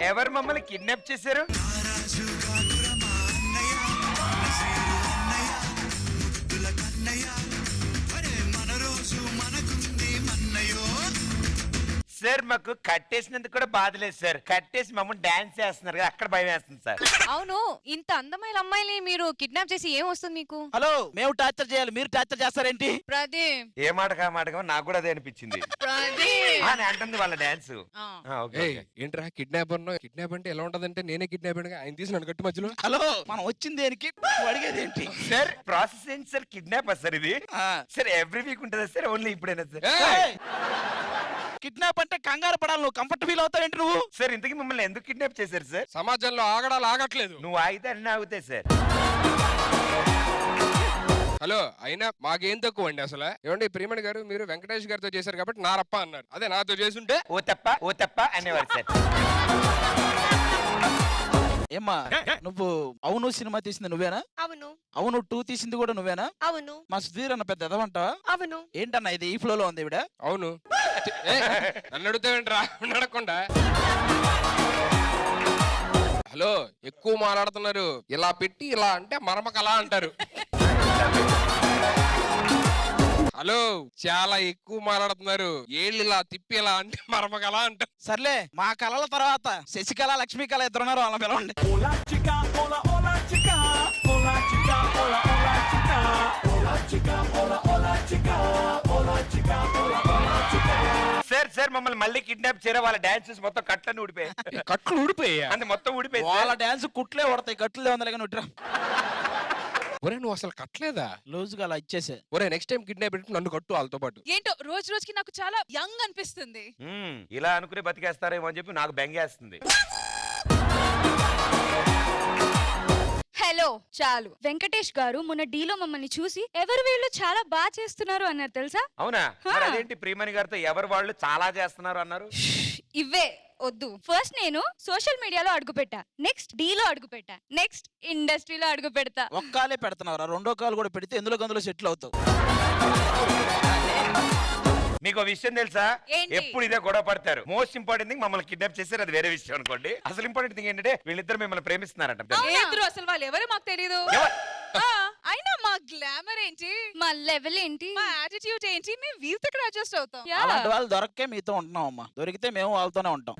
ఎవరు మమ్మల్ని కిడ్నాప్ చేశారు? సార్ మాకు కట్టేసినందుకు కూడా బాధలేదు సార్. కట్టేసి మమ్మల్ని డాన్స్ చేస్తున్నారు కదా, అక్కడ భయం వేస్తుంది సార్. అవును, ఇంత అందమైన అమ్మాయిని మీరు కిడ్నాప్ చేసి ఏం వస్తుంది మీకు? హలో, మేము టార్చర్ చేయాలి, మీరు టార్చర్ చేస్తారేంటి? ప్రదీప్, ఏ మాటగా మాటగా నాకు కూడా అదే అనిపించింది. అని అంటుంది వాళ్ళ డాన్స్. ఏంట్రా కిడ్నాప్ కిడ్నాప్ అంటే ఎలా ఉంటదంటే నేనే కిడ్నాప్ ఆయన తీసి నన్ను కట్టి మధ్యలో. హలో, మనం వచ్చింది దేనికి, అడిగేది ఏంటి? సార్ ప్రాసెస్ ఏంటి సార్? కిడ్నాప్ సార్ ఇది? సార్ ఎవ్రీ వీక్ ఉంటుందా సార్? ఓన్లీ ఇప్పుడైనా సార్? కిడ్నాప్ అంటే కంగారు పడాలి, నువ్వు కంఫర్ట్ ఫీల్ అవుతావేంటి నువ్వు? సార్ ఇంతకీ మమ్మల్ని ఎందుకు కిడ్నాప్ చేశారు సార్? సమాజంలో ఆగడాలు ఆగట్లేదు. నువ్వు ఆగితే అన్ని ఆగుతాయి సార్. హలో, అయినా మాకేం తక్కువ అండి అసలు. ఏమండి ప్రియమణి గారు, మీరు వెంకటేష్ గారితో చేశారు కాబట్టి నా రప్ప అన్నారు. అదే నాతో చేసుంటే ఓ తప్ప అనేవారు సార్. ఏమ్మా, నువ్వు అవును సినిమా తీసింది నువ్వేనా? అవును. అవును 2 తీసింది కూడా నువ్వేనా? అవును. మా సుధీర్ అన్న పెద్ద ఎదవంటావా? అవును. ఏంటన్నా ఇది ఈ ఫ్లోలో ఉంది ఇవిడ? అవును. నన్ను అడుగుతావేంట్రా అడగకుండా. హలో, ఎక్కువ మాట్లాడుతున్నారు. ఇలా పెట్టి ఇలా అంటే మరమకలా అంటారు. హలో, చాలా ఎక్కువ మాట్లాడుతున్నారు. ఏళ్ళు ఇలా తిప్పి ఇలా అంటే మరమకలా అంటారు. సర్లే, మా కళల తర్వాత శశికళ లక్ష్మీకళ ఇద్దరున్నారు, వాళ్ళ పిలవండి. సార్ సార్ మమ్మల్ని మళ్ళీ కిడ్నాప్ చేయరా? వాళ్ళ డాన్సెస్ మొత్తం కట్లని ఊడిపోయాయి. కట్లు ఊడిపోయా అంటే మొత్తం ఊడిపోయి వాళ్ళ డాన్స్ కుట్లే పడతాయి, కట్లే వందలుగా నుట్రా. ఒరే, నువ్వు అసలు కట్టలేదా? లూజుగా అలా ఇచ్చేసే. ఒరే, నెక్స్ట్ టైం కిడ్నాప్ పెట్టి నన్ను కట్టు వాళ్ళతో పాటు. ఏంటో రోజు రోజుకి నాకు చాలా యంగ్ అనిపిస్తుంది. ఇలా అనుకుని బతికేస్తారేమో అని చెప్పి నాకు బెంగేస్తుంది. హలో, చాలు. వెంకటేష్ గారు మొన్న డీలో మమ్మల్ని చూసి ఎవరు వీళ్ళు చాలా బాగా చేస్తున్నారు అన్నారు, తెలుసా? అవునా? మరి అదేంటి ప్రియమణి గారితో ఎవరు వాళ్ళు చాలా చేస్తున్నారు అన్నారు? ఇవే వద్దు. ఫస్ట్ నేను సోషల్ మీడియాలో అడుగు పెట్టా, నెక్స్ట్ డీలో అడుగు పెట్టా, నెక్స్ట్ ఇండస్ట్రీలో అడుగు పెడతా. ఒక్కాలే పెడుతున్నారా? రెండో కాలు కూడా పెడితే ఎందులో గందులో సెటిల్ అవుతావు. మీకు విషయం తెలుసా? ఏంటి? ఎప్పుడు ఇదే గొడవ పడతారు. మోస్ట్ ఇంపార్టెంట్ థింగ్ మమ్మల్ని కిడ్నాప్ చేశారు, అది వేరే విషయం అనుకోండి. అసలు ఇంపార్టెంట్ థింగ్ ఏంటంటే వీళ్ళిద్దరు మిమ్మల్ని ప్రేమిస్తున్నారంట. ఇద్దరు అసలు వాళ్ళు ఎవరు మాకు తెలియదు. అయినా మా గ్లామర్ ఏంటి, మా లెవెల్ ఏంటి, మా యాటిట్యూడ్ ఏంటి, మేము వీళ్ళతో ఇక్కడ అడ్జస్ట్ అవుతాం. అలాంటి వాళ్ళు దొరక్కే మీతో ఉంటున్నాం అమ్మా. దొరికితే మేము వాళ్ళతోనే ఉంటాం.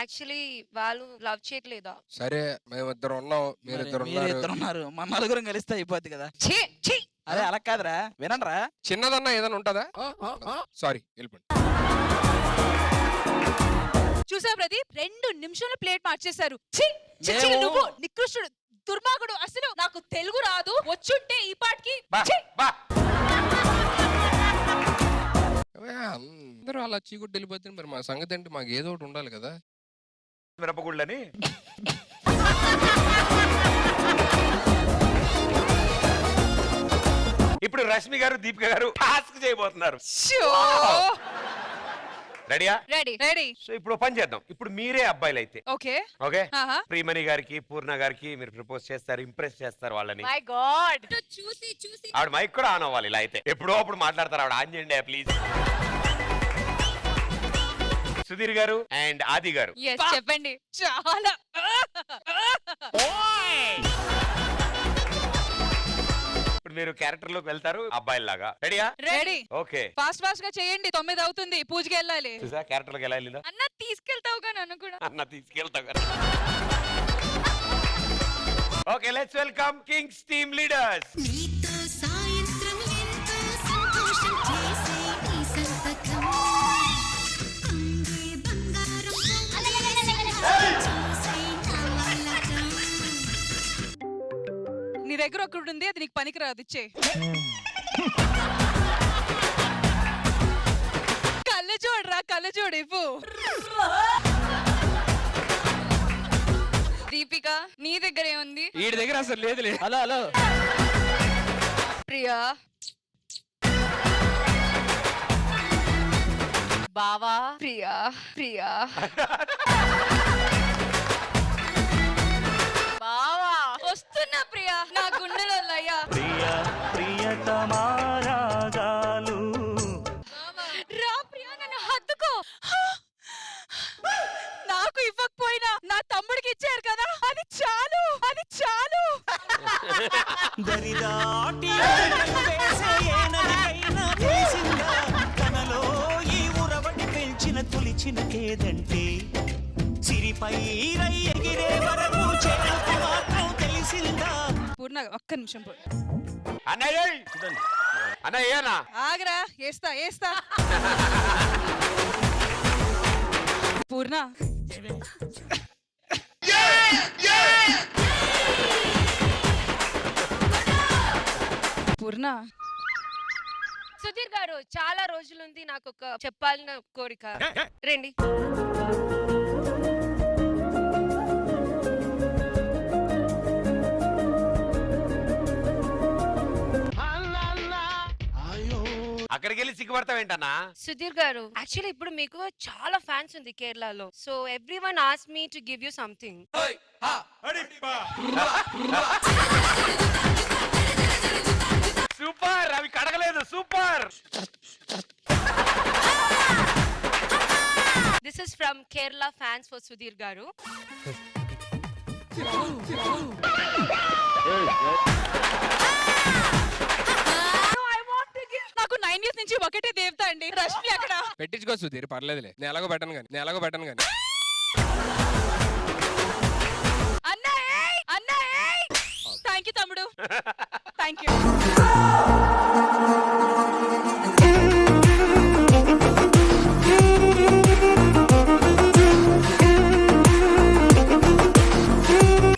యాక్చువల్లీ వాళ్ళు లవ్ చేయట్లేదా? సరే, మేమిద్దరు ఉన్నాం, మీరిద్దరు ఉన్నారు, మన నలుగురం కలిస్తే అయిపోద్ది కదా. ఛీ, ఛీ. అదే అలా కాదురా, వినండ్రా. చిన్నదన్నా ఏదైనా ఉంటదా? సారీ, వెళ్ళిపోండి. చూసా ప్రదీప్, 2 నిమిషాలు ప్లేట్ మార్చేశారు. ఛీ, ఛీ, ఛీ, మేము- నువ్వు నికృష్టుడు, దుర్మార్గుడు. అసలు నాకు తెలుగు రాదు, వచ్చుంటే ఈ పాటికి. బా, ఛీ. బా. అందరూ అలా చీకుట్టు వెళ్ళిపోతే మరి మా సంగతి ఏంటి? మాకు ఏదో ఒకటి ఉండాలి కదా. మిరపగుళ్ళని ఇప్పుడు రష్మి గారు దీపిక గారు టాస్క్ చేయబోతున్నారు. రెడీయా? Ready ready. సో ఇప్పుడు పని చేద్దాం. ఇప్పుడు మీరే అబ్బాయిలు అయితే ఓకే ఓకే, ఆహా. ప్రియమణి గారికి పూర్ణ గారికి మీరు ప్రపోజ్ చేస్తారు, ఇంప్రెస్ చేస్తారు వాళ్ళని. మై గాడ్, చూసి చూసి ఆవిడ మైక్ కూడా ఆన్ అవ్వాలి. ఇలా అయితే ఎప్పుడో అప్పుడు మాట్లాడతారు. ఆవిడ ఆన్ చేయండి ప్లీజ్. సుధీర్ గారు అండ్ ఆది గారు yes చెప్పండి. చాలా ఇప్పుడు మీరు క్యారెక్టర్ లోకి వెళ్తారు అబ్బాయిలాగా. రెడీయా? రెడీ. ఓకే, ఫాస్ట్ ఫాస్ట్ గా చేయండి, 9 అవుతుంది, పూజకి వెళ్ళాలి. చూసా క్యారెక్టర్ లోకి ఎలా వెళ్ళిందా? అన్న తీసుకెళ్తావుగా నన్ను కూడా. అన్న తీసుకెళ్తా కదా. Okay, let's welcome Kings team leaders. నీతో సాయంత్రం ఎంతో సంతోషం చేసే నీ సంతకం అంగే బంగారం చేసే నా వాళ్ళకం. నీ దగ్గర ఒకటి ఉంది, అది నీకు పనికిరాదు, ఇచ్చే. కళ్ళజోడురా, కళ్ళజోడు ఇవ్వు. దీపిక, నీ దగ్గర ఏముంది? వీడి దగ్గర అసలు లేదులే. హలో హలో, ప్రియా, బావా, ప్రియా, ప్రియా. బావా వస్తున్నా ప్రియా, నా గుండెలో లయ. ప్రియ ప్రియతమారాగాలు చినకేదంటే సిరిపై రై ఎగిరే వరకు చేరుకు మాత్రం తెలిసిందా. పూర్ణ ఒక్క నిమిషం పూర్ణ. అన్నయ్య చూడండి అన్నయ్యనా ఆగరా ఏస్తా పూర్ణ పూర్ణ సుధీర్ గారు చాలా రోజులుంది నాకు ఒక చెప్పాలన్న కోరిక. రండి. అక్కడికి వెళ్ళి సిగ్గుపడతావేంటన్నా? సుధీర్ గారు యాక్చువల్లీ ఇప్పుడు మీకు చాలా ఫ్యాన్స్ ఉంది కేరళలో. So everyone ask me to give you something. Super, అవి కడగలేదు. Super. This is from Kerala fans for Sudheer garu. నాకు 9 years నుంచి ఒకటే దేవత అండి రష్మి. అక్కడ పెట్టించుకో సుధీర్, పర్లేదులే. నేను ఎలాగో పెట్టను కానీ అన్నా థ్యాంక్ యూ తమ్ముడు, థ్యాంక్ యూ.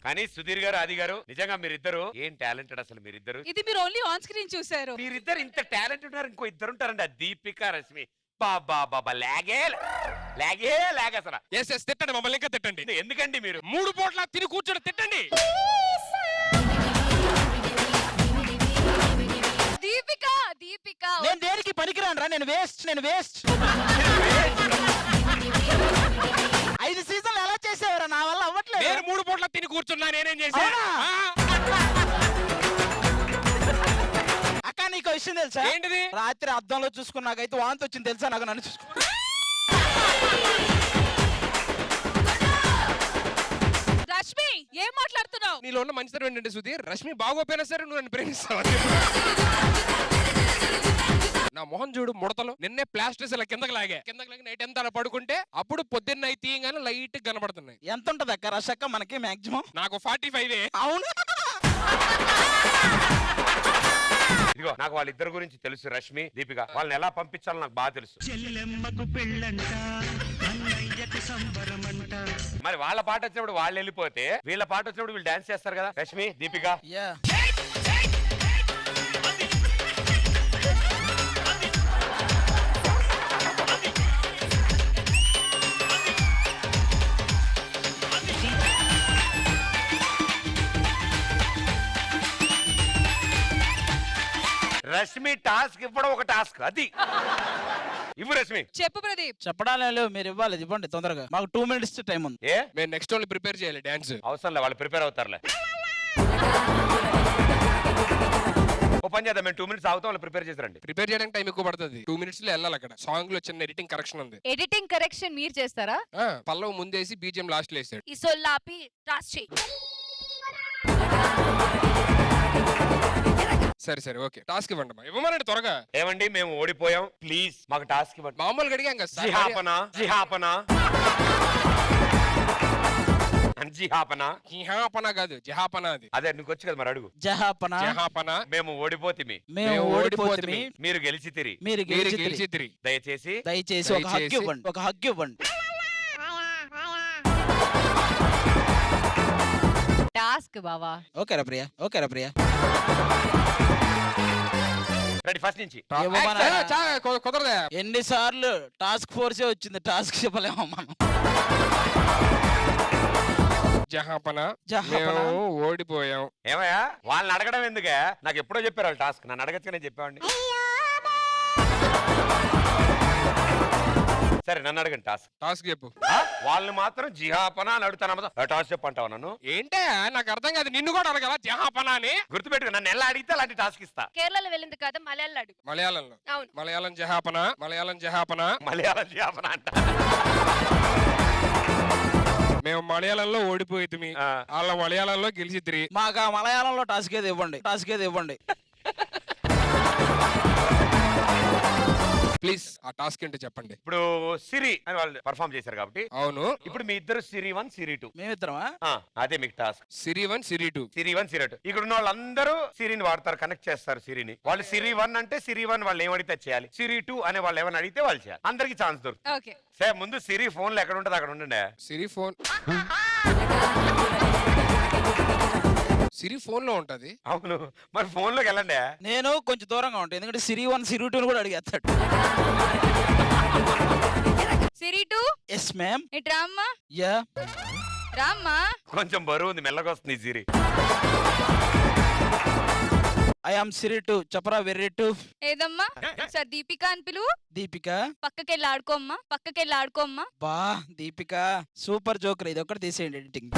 కానీ సుధీర్ గారు, ఆది గారు, నిజంగా మీరిద్దరు ఏం టాలెంటెడ్ అసలు. మీరిద్దరు ఇది మీరు ఓన్లీ ఆన్ స్క్రీన్ చూసారు. మీరిద్దరు ఇంత టాలెంట్ ఉన్నారు. ఇంకో ఇద్దరు ఉంటారండి, ఆ దీపిక రష్మి. బాబా లాగే అసలు. ఎస్ తిట్టండి, మమ్మల్ని ఇంకా తిట్టండి. ఎందుకండి మీరు 3 పూట్ల తిని కూర్చొని తిట్టండి. దీపిక నేను దేనికి పనికిరాను రా, నేను వేస్ట్ 5 సీజన్లు ఎలా చేసేవారా, నా వల్ల అవ్వట్లేదు. నేను 3 పూట్ల తిని కూర్చున్నా, నేనేం చేశాను? అక్క నీకు విషయం తెలుసా? ఏంటిది? రాత్రి అద్దంలో చూసుకున్నాకైతే వాంతి వచ్చింది తెలుసా నాకు, నన్ను చూసుకున్నా. రష్మి ఏం మాట్లాడుతున్నావు? నీలో ఉన్న మంచితనం ఏంటంటే సుధీర్, రష్మి బాగోపోయినా సరే నువ్వు నన్ను ప్రేమిస్తావు. నా మొహం చూడు ముడతలు. నిన్నే ప్లాస్టర్స్ ఇలా కిందకి లాగి నైట్ ఎంత అలా పడుకుంటే అప్పుడు పొద్దున్న అయి తీయగానే లైట్ కనబడుతున్నాయి. ఎంత ఉంటది అక్క రష్ అక్క మనకి మాక్సిమం? నాకు 45. అవును. ఇదిగో నాకు వాళ్ళిద్దరు గురించి తెలుసు, రష్మి దీపిక. వాళ్ళని ఎలా పంపించాలో నాకు బాగా తెలుసు. చెల్లెమ్మకు పెళ్ళంట, అన్నయ్యకు సంబరమంట. మరి వాళ్ళ పాట వచ్చినప్పుడు వాళ్ళు వెళ్ళిపోతే వీళ్ళ పాట వచ్చినప్పుడు వీళ్ళు డాన్స్ చేస్తారు కదా. రష్మి దీపిక యా రష్మి టాస్క్ ఇవ్వడం ఒక టాస్క్. అది ఇవ్వు రష్మి. చెప్పు ప్రదీప్. చెప్పడాలే లేవు, మీరు ఇవ్వాలి, ఇవ్వండి తొందరగా. మాకు 2 minutes టైం ఉంది. ఏ మేము నెక్స్ట్ ఓన్లీ ప్రిపేర్ చేయాలి డాన్స్. అవసరం లే, వాళ్ళు ప్రిపేర్ అవుతారులే. ఓ పని చేద్దాం, మేము 2 minutes ఆగుతాం, వాళ్ళు ప్రిపేర్ చేస్తారండి. ప్రిపేర్ చేయడానికి టైం ఎక్కువ పడుతుంది. 2 minutes లో వెళ్ళాలి. అక్కడ సాంగ్ లో చిన్న ఎడిటింగ్ కరెక్షన్ ఉంది. ఎడిటింగ్ కరెక్షన్ మీరు చేస్తారా? పల్లవ్ ముందేసి బీజిఎం లాస్ట్ లో వేసాడు. ఈ సొల్లాపి టాస్ చేయి. సరే ఓకే, టాస్క్ ఇవ్వండి. ఇవ్వమనండి త్వరగా. ఏమండి మేము ఓడిపోయాం, ప్లీజ్ మాకు టాస్క్ ఇవ్వండి. మామూలుగా అడిగాం కదా సార్. జిహాపన కాదు, జహాపన. అది అదే నీకు వచ్చు కదా, మరి అడుగు. జహాపన. మేము ఓడిపోతిమి, మేము ఓడిపోతుంది, మీరు గెలిచి తిరి. మీరు గెలిచి గెలిచి తిరిగి. దయచేసి ఒక హగ్ ఇవ్వండి, ఒక హగ్ ఇవ్వండి. టాస్క్ బావా. ఓకే రా ప్రియా. రెడీ ఫస్ట్ నుంచి. ఇవ్వమనా? కుదరదా? ఎన్నిసార్లు టాస్క్ ఫోర్సే వచ్చింది, టాస్క్ చెప్పలేమో మనం. జహాపన. జహాపన. మేము ఓడిపోయాం. ఏమయ్యా వాళ్ళని అడగడం ఎందుకే? నాకు ఎప్పుడో చెప్పారు వాళ్ళు టాస్క్. నన్ను అడగచ్చుగా, నేను చెప్పేవాడిని. సరే నన్ను అడగండి టాస్క్ చెప్పు. వాళ్ళని మాత్రం జిహాపన అని అడుగుతాను. టాస్క్ చెప్పంటావు నన్ను? ఏంటే నాకు అర్థం కాదు. నిన్ను కూడా అడగల జహాపన అని? గుర్తుపెట్టుకు, నన్ను ఎలా అడిగితే అలాంటి టాస్క్ ఇస్తా. కేరళలో వెళ్ళింది కదా, మలయాళం అడుగు. మలయాళంలో. అవును. మలయాళం జహాపన అంట. మేము మలయాళంలో ఓడిపోయి వాళ్ళ మలయాళంలో గెలిచి తిరిగి. మాకు ఆ మలయాళంలో టాస్క్ ఏది ఇవ్వండి. ప్లీజ్ ఆ టాస్క్ ఏంటో చెప్పండి. ఇప్పుడు సిరి అని వాళ్ళు పర్ఫామ్ చేశారు కాబట్టి అవును, ఇప్పుడు మీ ఇద్దరు సిరి 1 సిరి 2. మేమిద్దరమా? అదే మీకు టాస్క్. సిరి 1 సిరి 2. సిరి 1 సిరి 2. ఇక్కడ ఉన్న వాళ్ళందరూ సిరిని వాడతారు, కనెక్ట్ చేస్తారు సిరిని. వాళ్ళు సిరి 1 అంటే సిరి 1 వాళ్ళు ఏమడితే చేయాలి, సిరి 2 అనే వాళ్ళు ఏమైనా అడిగితే వాళ్ళు చేయాలి. అందరికి ఛాన్స్ దొరుకుతుంది. ఓకే సరే ముందు సిరి ఫోన్ లో ఎక్కడ ఉంటుంది అక్కడ ఉండండి. సిరి ఫోన్ సిరి ఫోన్ లో ఉంటది. అవును, మరి ఫోన్ లోకి వెళ్ళండి. నేను కొంచెం దూరంగా ఉంటాను, ఎందుకంటే సిరి 1 సిరి 2 కూడా అడిగేస్తాడు. సిరి 2 ఎస్ మ్యామ్. ఇటు రామ్మా, యా. రామ్మా. కొంచెం బరువు ఉంది, మెల్లగా వస్తుంది ఈ సిరి. ఐ ఆమ్ సిరి 2. చెప్పరా వెర్రి 2. ఏదమ్మా సార్ దీపిక అని పిలువు. దీపిక. పక్కకెళ్ళి ఆడుకోమ్మా, పక్కకెళ్ళి ఆడుకోమ్మా. బా దీపిక సూపర్ జోకర్, ఇది ఒక్కటి తీసేయండి editing.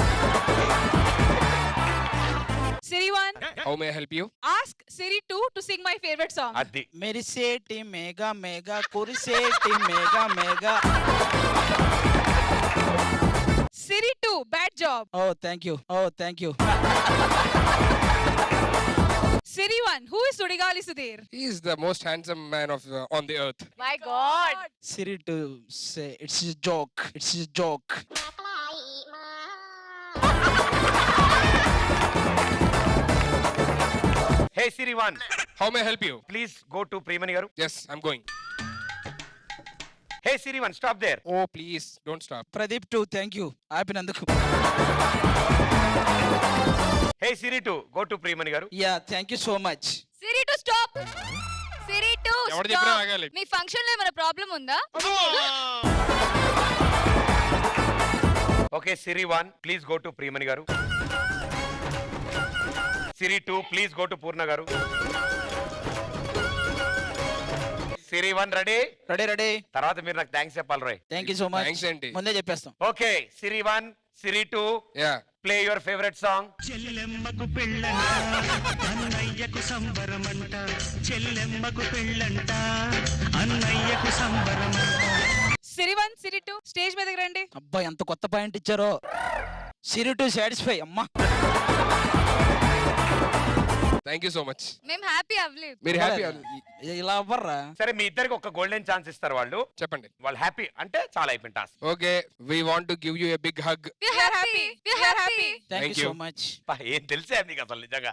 Siri 1 how may I help you? ask Siri 2 to sing my favorite song. అది మెరిసేటి మేఘా మేఘా కురిసేటి మేఘా మేఘా. Siri 2 bad job. Oh thank you, oh thank you. Siri 1 who is Sudigali Sudhir? He is the most handsome man of on the earth. My God. Siri 2 say it's joke, it's joke. Hey Siri 1 How may I help you? Please go to Priyamani garu. Yes, I'm going. Hey Siri 1 stop there. Oh, please don't stop. Pradeep 2 thank you ఆపినందుకు. Hey Siri 2 go to Priyamani garu. Ya thank you so much. Siri 2 stop. Siri 2 ఎవరు చెప్పినా stop. ఆగాలి. మీ function లో ఏమైనా problem ఉందా? Okay Siri 1 please go to Priyamani garu. Siri 2 please go to Purna garu. Siri 1 ready. Ready ready. తర్వాత మీరు నాకు థ్యాంక్స్ చెప్పాలి రోయ్. Thank you so much. Thanks ఏంటి? ముందే చెప్పేస్తాం. Okay Siri 1 Siri 2 Yeah. Play your favourite song. చెల్లెమ్మకు పెళ్ళంట అన్నయ్యకు సంబరమంట, చెల్లెమ్మకు పెళ్ళంట అన్నయ్యకు సంబరమంట. Siri 1 Siri 2 స్టేజ్ మీదకి రండి. అబ్బా ఎంత కొత్త పాయింట్ ఇచ్చారో. సిరి 2 సాటిస్ఫై అమ్మా. Thank you so much. మేము హ్యాపీ అవ్వలేదు. మీరు హ్యాపీ ఇలా అవ్వర్రా. సరే మీ ఇద్దరికి ఒక గోల్డెన్ ఛాన్స్ ఇస్తారు వాళ్ళు. చెప్పండి. వాళ్ళు హ్యాపీ అంటే చాలా అయిపోయింది task. Okay, we want to give you a big hug. We are happy. We are happy. Thank Thank you you. So much. ఏం తెలిసే మీకు అసలు నిజంగా.